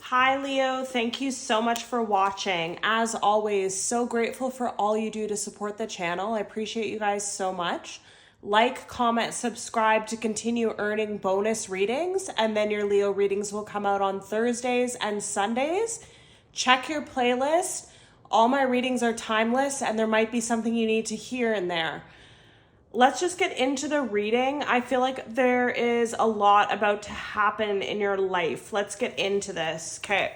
Hi, Leo. Thank you so much for watching. As always, so grateful for all you do to support the channel. I appreciate you guys so much. Like, comment, subscribe to continue earning bonus readings, and then your Leo readings will come out on Thursdays and Sundays. Check your playlist. All my readings are timeless, and there might be something you need to hear in there. Let's just get into the reading. I feel like there is a lot about to happen in your life. Let's get into this. Okay.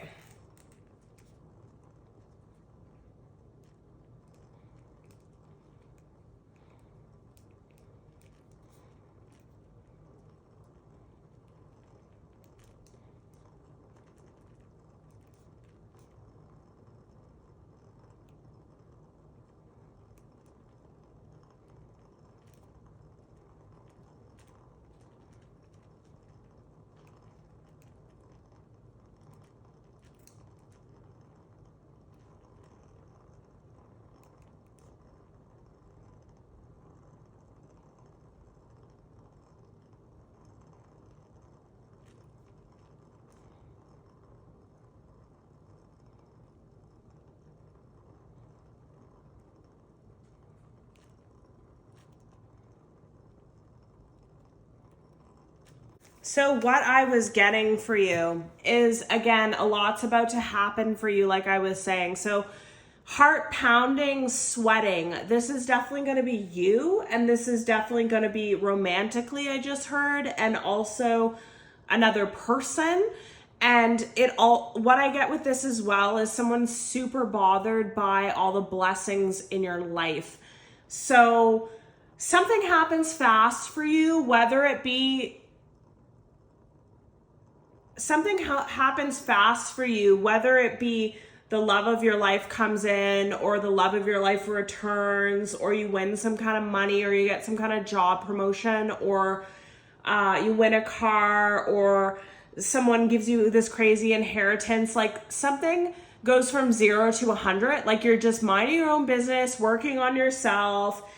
So what I was getting for you is, again, a lot's about to happen for you, like I was saying. So heart pounding, sweating. This is definitely going to be you, and this is definitely going to be romantically, I just heard, and also another person. And what I get with this as well is someone super bothered by all the blessings in your life. So something happens fast for you, whether it be happens fast for you, whether it be the love of your life comes in, or the love of your life returns, or you win some kind of money, or you get some kind of job promotion, or you win a car, or someone gives you this crazy inheritance. Like something goes from 0 to 100. Like you're just minding your own business, working on yourself.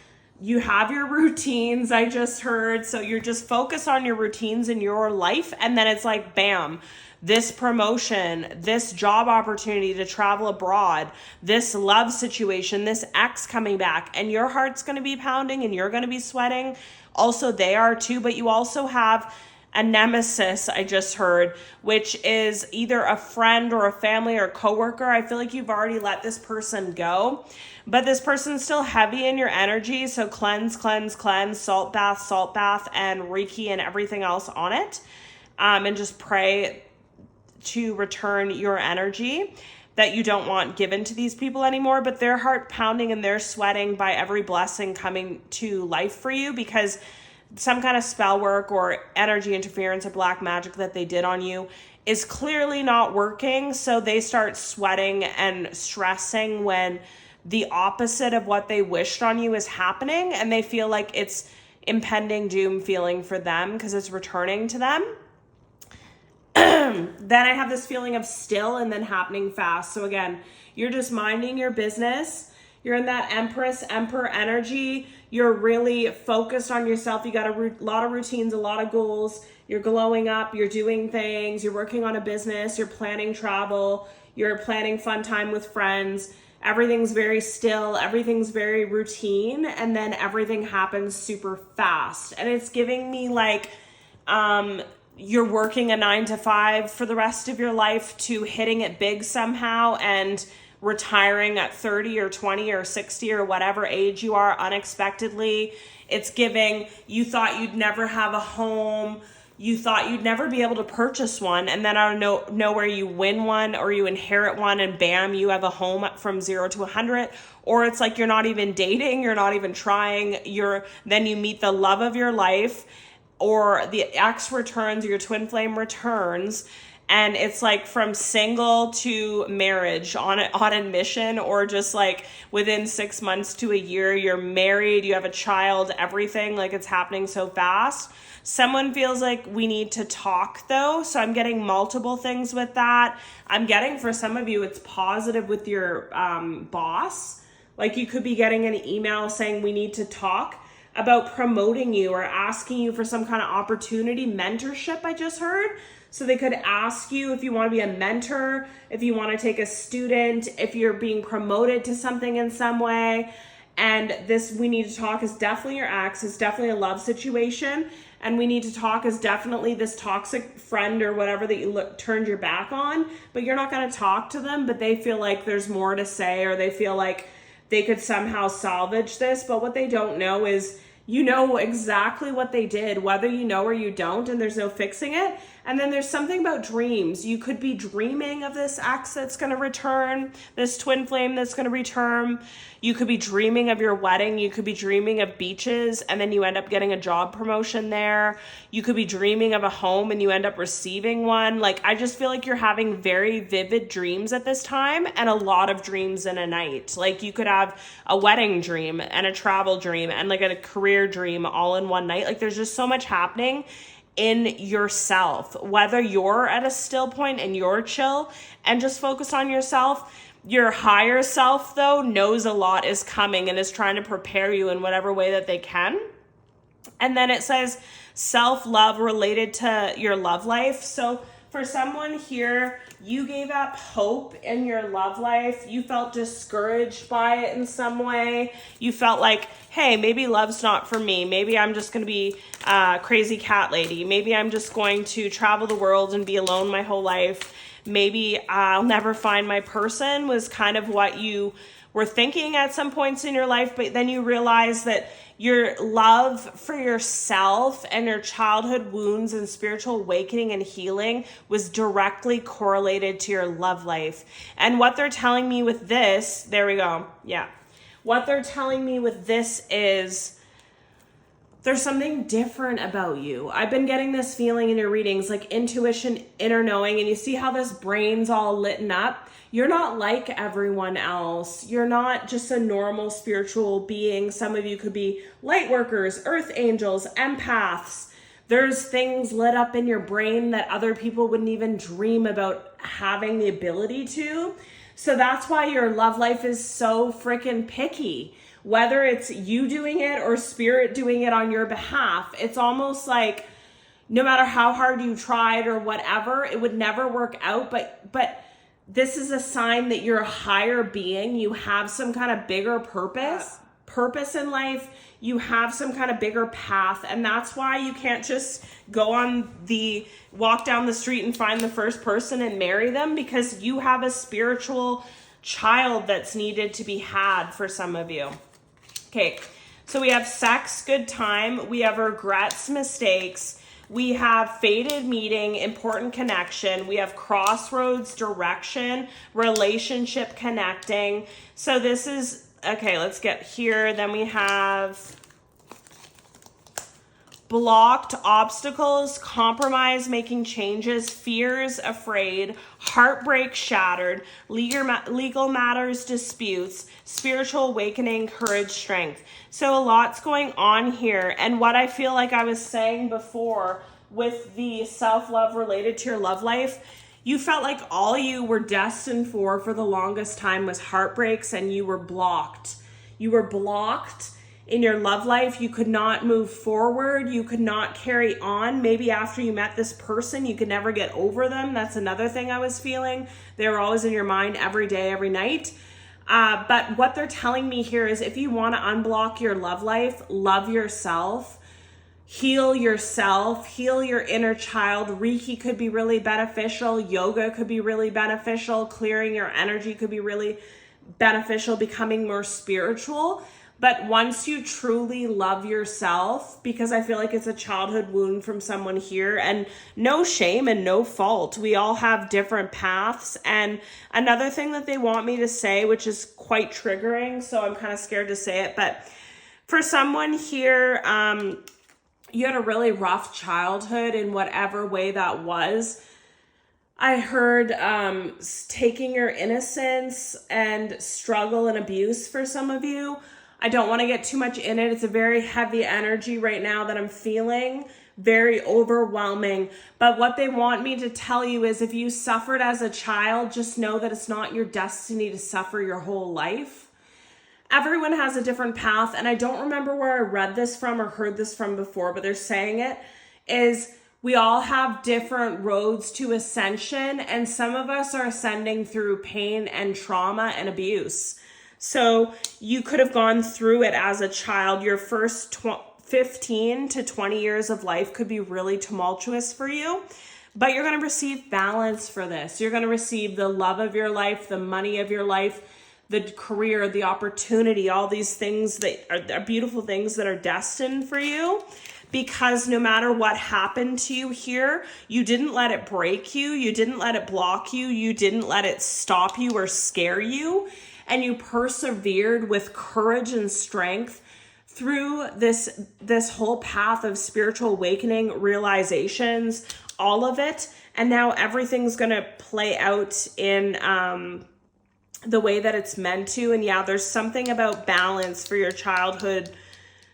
You have your routines, I just heard. So you're just focused on your routines in your life. And then it's like, bam, this promotion, this job opportunity to travel abroad, this love situation, this ex coming back, and your heart's going to be pounding and you're going to be sweating. Also, they are too, but you also have a nemesis, I just heard, which is either a friend or a family or coworker. I feel like you've already let this person go, but this person's still heavy in your energy. So cleanse, cleanse, cleanse, salt bath, and Reiki and everything else on it. And just pray to return your energy that you don't want given to these people anymore. But their heart pounding and they're sweating by every blessing coming to life for you, because some kind of spell work or energy interference or black magic that they did on you is clearly not working. So they start sweating and stressing when the opposite of what they wished on you is happening, and they feel like it's impending doom feeling for them because it's returning to them. Then I have this feeling of still and then happening fast. So again, you're just minding your business. You're in that Emperor energy. You're really focused on yourself. You got a lot of routines, a lot of goals. You're glowing up. You're doing things. You're working on a business. You're planning travel. You're planning fun time with friends. Everything's very still. Everything's very routine. And then everything happens super fast. And it's giving me like, you're working a 9 to 5 for the rest of your life to hitting it big somehow and retiring at 30 or 20 or 60 or whatever age you are unexpectedly. It's giving, you thought you'd never have a home. You thought you'd never be able to purchase one. And then out of nowhere you win one, or you inherit one, and bam, you have a home from 0 to 100. Or it's like you're not even dating. You're not even trying. Then you meet the love of your life, or the ex returns, or your twin flame returns. And it's like from single to marriage on admission, or just like within 6 months to a year, you're married, you have a child, everything, like it's happening so fast. Someone feels like we need to talk though. So I'm getting multiple things with that. I'm getting, for some of you, it's positive with your boss. Like you could be getting an email saying we need to talk about promoting you or asking you for some kind of opportunity, mentorship, I just heard. So they could ask you if you want to be a mentor, if you want to take a student, if you're being promoted to something in some way. And this We Need to Talk is definitely your ex. It's definitely a love situation. And We Need to Talk is definitely this toxic friend or whatever that you turned your back on. But you're not going to talk to them, but they feel like there's more to say, or they feel like they could somehow salvage this. But what they don't know is you know exactly what they did, whether you know or you don't, and there's no fixing it. And then there's something about dreams. You could be dreaming of this ex that's going to return, this twin flame that's going to return. You could be dreaming of your wedding. You could be dreaming of beaches, and then you end up getting a job promotion there. You could be dreaming of a home, and you end up receiving one. Like, I just feel like you're having very vivid dreams at this time, and a lot of dreams in a night. Like, you could have a wedding dream and a travel dream and like a career dream all in one night. Like, there's just so much happening in yourself, whether you're at a still point and you're chill and just focus on yourself. Your higher self, though, knows a lot is coming and is trying to prepare you in whatever way that they can. And then it says self-love related to your love life. So for someone here, you gave up hope in your love life. You felt discouraged by it in some way. You felt like, hey, maybe love's not for me. Maybe I'm just going to be a crazy cat lady. Maybe I'm just going to travel the world and be alone my whole life. Maybe I'll never find my person, was kind of what you were thinking at some points in your life. But then you realize that your love for yourself and your childhood wounds and spiritual awakening and healing was directly correlated to your love life. And what they're telling me with this, there we go. Yeah. What they're telling me with this is there's something different about you. I've been getting this feeling in your readings, like intuition, inner knowing, and you see how this brain's all lit up. You're not like everyone else. You're not just a normal spiritual being. Some of you could be light workers, earth angels, empaths. There's things lit up in your brain that other people wouldn't even dream about having the ability to. So that's why your love life is so freaking picky. Whether it's you doing it or spirit doing it on your behalf, it's almost like no matter how hard you tried or whatever, it would never work out. But this is a sign that you're a higher being. You have some kind of bigger purpose in life. You have some kind of bigger path. And that's why you can't just walk down the street and find the first person and marry them, because you have a spiritual child that's needed to be had for some of you. Okay, so we have sex, good time. We have regrets, mistakes. We have fated meeting, important connection. We have crossroads, direction, relationship connecting. So this is, okay, let's get here. Then we have blocked, obstacles, compromise, making changes, fears, afraid, heartbreak, shattered, legal matters, disputes, spiritual awakening, courage, strength. So a lot's going on here. And what I feel like I was saying before with the self-love related to your love life, you felt like all you were destined for the longest time was heartbreaks, and you were blocked. You were blocked in your love life. You could not move forward. You could not carry on. Maybe after you met this person, you could never get over them. That's another thing I was feeling. They were always in your mind every day, every night. But what they're telling me here is if you want to unblock your love life, love yourself, heal your inner child. Reiki could be really beneficial. Yoga could be really beneficial. Clearing your energy could be really beneficial. Becoming more spiritual. But once you truly love yourself, because I feel like it's a childhood wound from someone here, and no shame and no fault. We all have different paths. And another thing that they want me to say, which is quite triggering, so I'm kind of scared to say it, but for someone here, you had a really rough childhood in whatever way that was. I heard taking your innocence and struggle and abuse for some of you. I don't want to get too much in it. It's a very heavy energy right now that I'm feeling, very overwhelming. But what they want me to tell you is if you suffered as a child, just know that it's not your destiny to suffer your whole life. Everyone has a different path, and I don't remember where I read this from or heard this from before, but they're saying it, is we all have different roads to ascension, and some of us are ascending through pain and trauma and abuse. So you could have gone through it as a child. Your first 15 to 20 years of life could be really tumultuous for you, but you're going to receive balance for this. You're going to receive the love of your life, the money of your life, the career, the opportunity, all these things that are beautiful things that are destined for you. Because no matter what happened to you here, you didn't let it break you. You didn't let it block you. You didn't let it stop you or scare you. And you persevered with courage and strength through this whole path of spiritual awakening, realizations, all of it. And now everything's going to play out in the way that it's meant to. And yeah, there's something about balance for your childhood,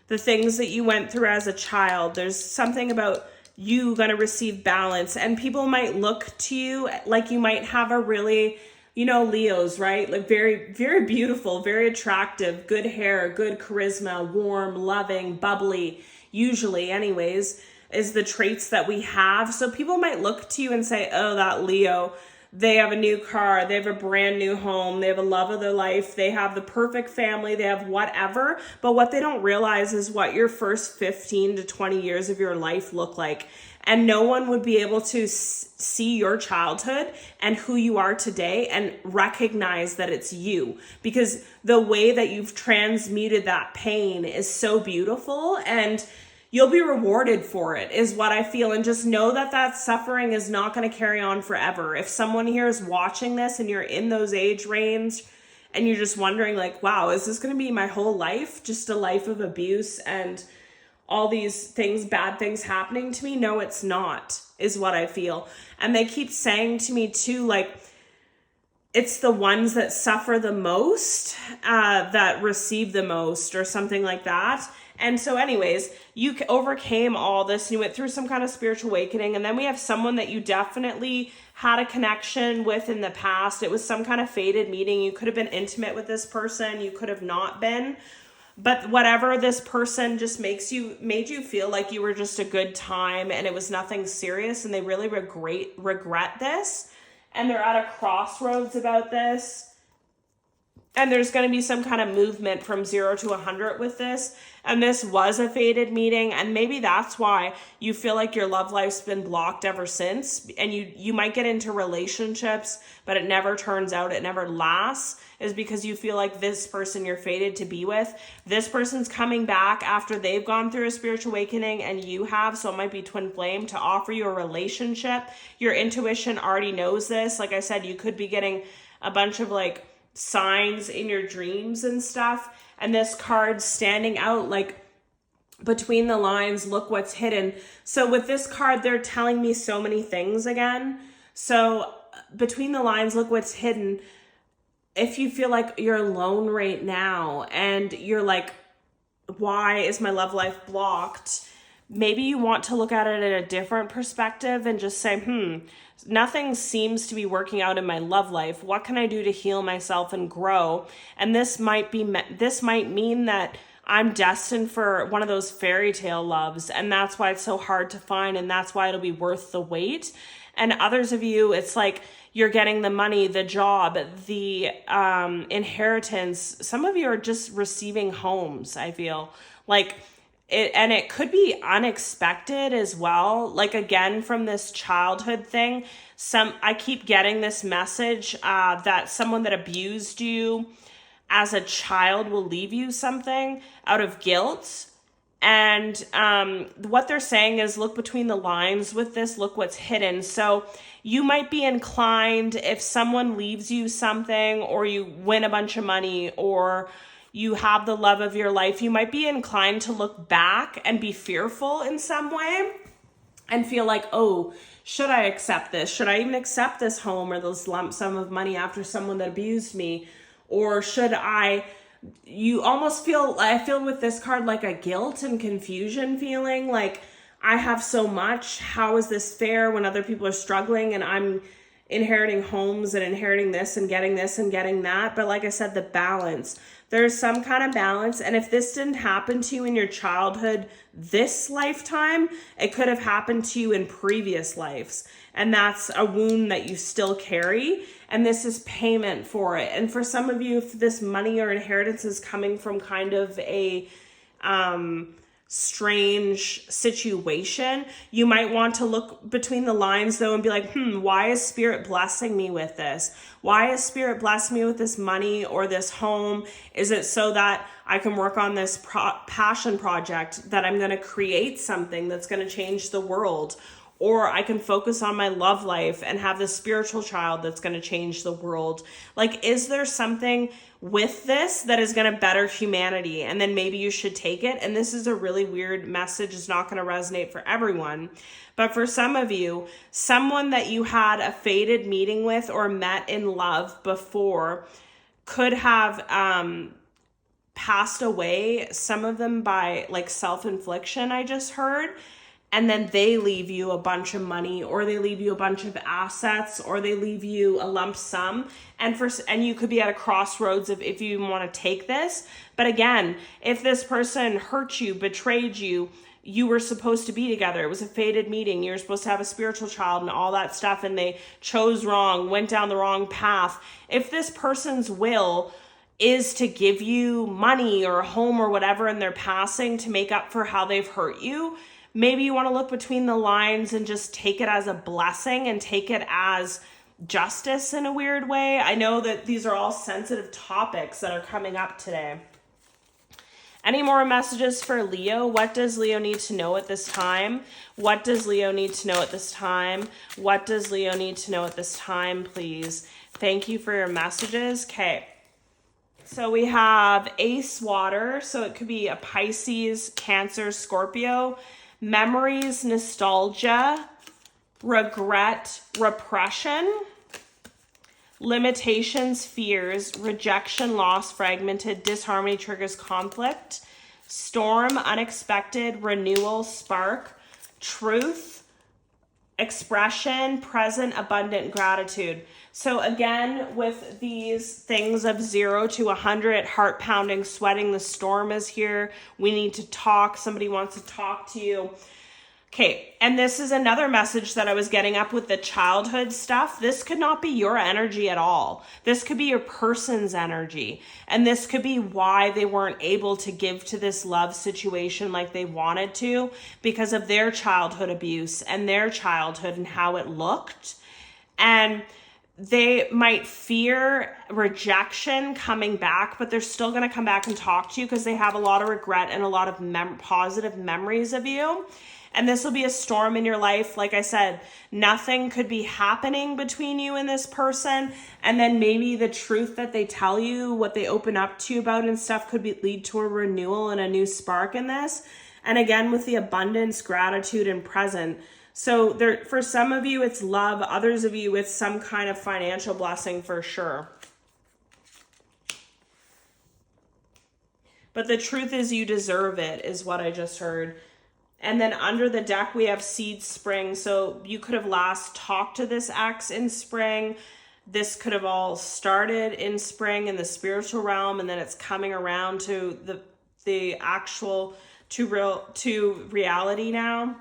the things that you went through as a child. There's something about you going to receive balance, and people might look to you like you might have a really, Leos, right? Like very, very beautiful, very attractive, good hair, good charisma, warm, loving, bubbly, usually anyways, is the traits that we have. So people might look to you and say, oh, that Leo, they have a new car, they have a brand new home, they have a love of their life, they have the perfect family, they have whatever. But what they don't realize is what your first 15 to 20 years of your life look like. And no one would be able to see your childhood and who you are today and recognize that it's you, because the way that you've transmuted that pain is so beautiful, and you'll be rewarded for it, is what I feel. And just know that that suffering is not going to carry on forever. If someone here is watching this and you're in those age range and you're just wondering like, wow, is this going to be my whole life? Just a life of abuse and all these things, bad things happening to me? No, it's not, is what I feel. And they keep saying to me too, like, it's the ones that suffer the most that receive the most, or something like that. And so anyways, you overcame all this and you went through some kind of spiritual awakening. And then we have someone that you definitely had a connection with in the past. It was some kind of fated meeting. You could have been intimate with this person. You could have not been. But whatever, this person just made you feel like you were just a good time and it was nothing serious, and they really regret this. And they're at a crossroads about this. And there's going to be some kind of movement from 0 to 100 with this. And this was a fated meeting. And maybe that's why you feel like your love life's been blocked ever since. And you might get into relationships, but it never turns out, it never lasts, is because you feel like this person you're fated to be with, this person's coming back after they've gone through a spiritual awakening and you have. So it might be twin flame to offer you a relationship. Your intuition already knows this. Like I said, you could be getting a bunch of like signs in your dreams and stuff, and this card standing out like between the lines, look what's hidden. So with this card, they're telling me so many things again. So between the lines, look what's hidden. If you feel like you're alone right now and you're like, why is my love life blocked? Maybe you want to look at it in a different perspective and just say, nothing seems to be working out in my love life. What can I do to heal myself and grow? And this might mean that I'm destined for one of those fairy tale loves. And that's why it's so hard to find. And that's why it'll be worth the wait. And others of you, it's like you're getting the money, the job, the inheritance. Some of you are just receiving homes, I feel like. And it could be unexpected as well. Like, again, from this childhood thing, I keep getting this message that someone that abused you as a child will leave you something out of guilt. And what they're saying is, look between the lines with this, look what's hidden. So you might be inclined, if someone leaves you something, or you win a bunch of money, or you have the love of your life, you might be inclined to look back and be fearful in some way and feel like, oh, should I accept this? Should I even accept this home or this lump sum of money after someone that abused me? Or should I? You almost feel, I feel with this card, like a guilt and confusion feeling, like I have so much. How is this fair when other people are struggling and I'm inheriting homes and inheriting this and getting that? But like I said, the balance There's some kind of balance. And if this didn't happen to you in your childhood this lifetime, it could have happened to you in previous lives. And that's a wound that you still carry. And this is payment for it. And for some of you, if this money or inheritance is coming from kind of a strange situation, you might want to look between the lines though and be like, why is Spirit blessing me with this? Why is Spirit blessing me with this money or this home? Is it so that I can work on this passion project, that I'm going to create something that's going to change the world? Or I can focus on my love life and have this spiritual child that's going to change the world. Like, is there something with this that is going to better humanity? And then maybe you should take it. And this is a really weird message. It's not going to resonate for everyone. But for some of you, someone that you had a fated meeting with or met in love before could have passed away, some of them by like self-infliction, I just heard. And then they leave you a bunch of money, or they leave you a bunch of assets, or they leave you a lump sum. And you could be at a crossroads of if you want to take this. But again, if this person hurt you, betrayed you, you were supposed to be together. It was a fated meeting. You were supposed to have a spiritual child and all that stuff, and they chose wrong, went down the wrong path. If this person's will is to give you money or a home or whatever in their passing to make up for how they've hurt you, maybe you want to look between the lines and just take it as a blessing and take it as justice in a weird way. I know that these are all sensitive topics that are coming up today. Any more messages for Leo? What does Leo need to know at this time? What does Leo need to know at this time? What does Leo need to know at this time, please? Thank you for your messages. Okay. So we have Ace Water. So it could be a Pisces, Cancer, Scorpio. Memories, nostalgia, regret, repression, limitations, fears, rejection, loss, fragmented, disharmony triggers conflict, storm, unexpected, renewal, spark, truth, expression, present, abundant, gratitude. So again, with these things of 0 to 100, heart pounding, sweating, the storm is here. We need to talk. Somebody wants to talk to you. Okay, and this is another message that I was getting up with the childhood stuff. This could not be your energy at all. This could be your person's energy. And this could be why they weren't able to give to this love situation like they wanted to, because of their childhood abuse and their childhood and how it looked. And they might fear rejection coming back, but they're still going to come back and talk to you because they have a lot of regret and a lot of positive memories of you. And this will be a storm in your life. Like I said, nothing could be happening between you and this person. And then maybe the truth that they tell you, what they open up to you about and stuff could lead to a renewal and a new spark in this. And again, with the abundance, gratitude, and present. So there, for some of you, it's love. Others of you, it's some kind of financial blessing for sure. But the truth is you deserve it, is what I just heard. And then under the deck, we have seed spring. So you could have last talked to this ex in spring. This could have all started in spring in the spiritual realm, and then it's coming around to the actual, to reality now.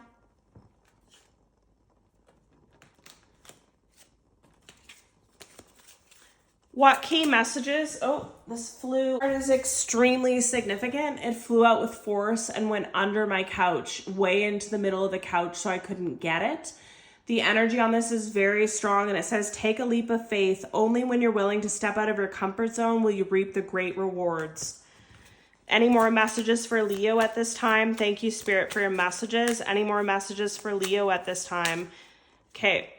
What key messages? Oh, this flew. It is extremely significant. It flew out with force and went under my couch, way into the middle of the couch, so I couldn't get it. The energy on this is very strong, and it says, take a leap of faith. Only when you're willing to step out of your comfort zone will you reap the great rewards. Any more messages for Leo at this time? Thank you, Spirit, for your messages. Any more messages for Leo at this time? Okay.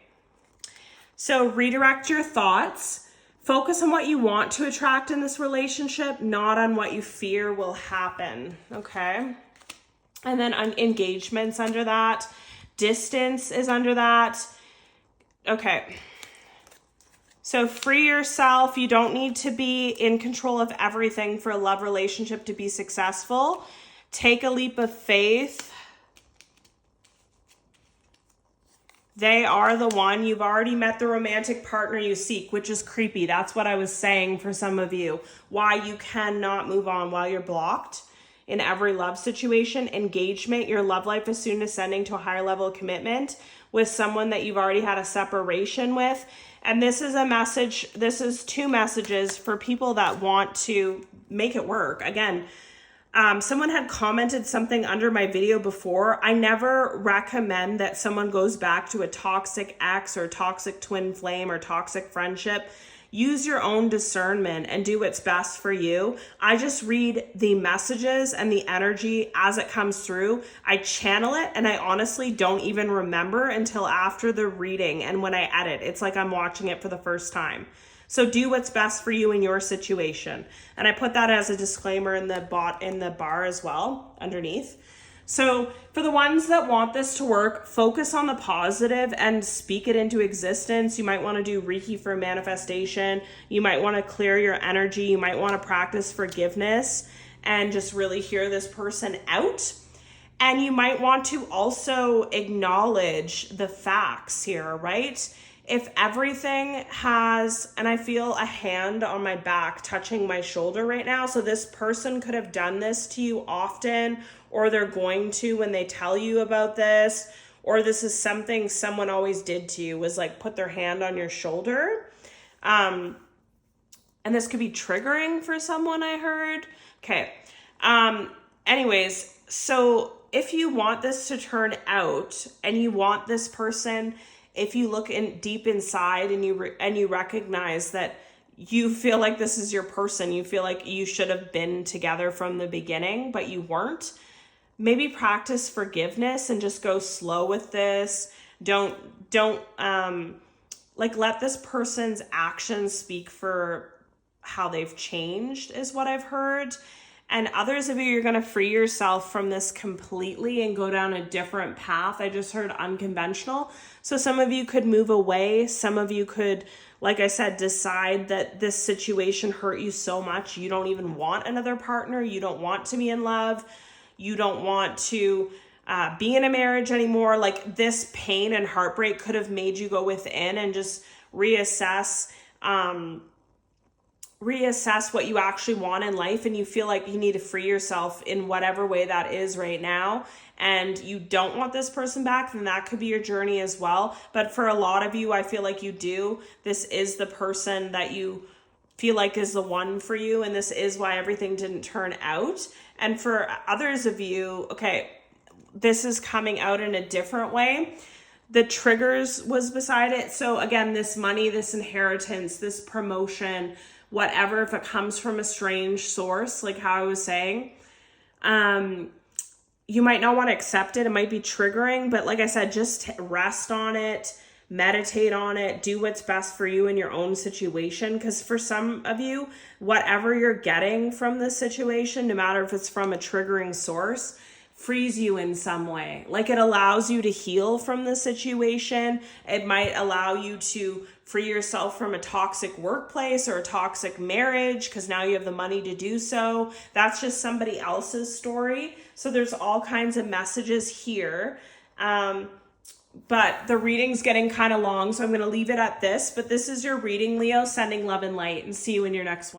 So redirect your thoughts. Focus on what you want to attract in this relationship, not on what you fear will happen, okay? And then engagements under that. Distance is under that. Okay. So free yourself. You don't need to be in control of everything for a love relationship to be successful. Take a leap of faith. They are the one. You've already met the romantic partner you seek, which is creepy. That's what I was saying for some of you. Why you cannot move on while you're blocked in every love situation. Engagement, your love life is soon ascending to a higher level of commitment with someone that you've already had a separation with. And this is a message, this is 2 messages for people that want to make it work. Again, someone had commented something under my video before. I never recommend that someone goes back to a toxic ex or toxic twin flame or toxic friendship. Use your own discernment and do what's best for you. I just read the messages and the energy as it comes through. I channel it, and I honestly don't even remember until after the reading and when I edit. It's like I'm watching it for the first time. So do what's best for you in your situation. And I put that as a disclaimer in the bar as well underneath. So for the ones that want this to work, focus on the positive and speak it into existence. You might want to do Reiki for manifestation. You might want to clear your energy. You might want to practice forgiveness and just really hear this person out. And you might want to also acknowledge the facts here, right? If everything has, and I feel a hand on my back touching my shoulder right now. So this person could have done this to you often, or they're going to when they tell you about this, or this is something someone always did to you, was like put their hand on your shoulder. And this could be triggering for someone, I heard. Okay. Anyways, so if you want this to turn out and you want this person, if you look in deep inside and you recognize that you feel like this is your person, you feel like you should have been together from the beginning, but you weren't, maybe practice forgiveness and just go slow with this. Don't let this person's actions speak for how they've changed, is what I've heard. And others of you, you're going to free yourself from this completely and go down a different path. I just heard unconventional. So some of you could move away. Some of you could, like I said, decide that this situation hurt you so much you don't even want another partner. You don't want to be in love. You don't want to be in a marriage anymore. Like, this pain and heartbreak could have made you go within and just reassess what you actually want in life, and you feel like you need to free yourself in whatever way that is right now, and you don't want this person back, then that could be your journey as well. But for a lot of you, I feel like you do. This is the person that you feel like is the one for you, and this is why everything didn't turn out. And for others of you, okay, this is coming out in a different way. The triggers was beside it. So again, this money, this inheritance, this promotion, whatever, if it comes from a strange source, like how I was saying, you might not want to accept it. It might be triggering, but like I said, just rest on it, meditate on it, do what's best for you in your own situation. Because for some of you, whatever you're getting from this situation, no matter if it's from a triggering source, frees you in some way. Like, it allows you to heal from the situation. It might allow you to free yourself from a toxic workplace or a toxic marriage because now you have the money to do so. That's just somebody else's story. So there's all kinds of messages here. But the reading's getting kind of long, so I'm going to leave it at this. But this is your reading, Leo, sending love and light, and see you in your next one.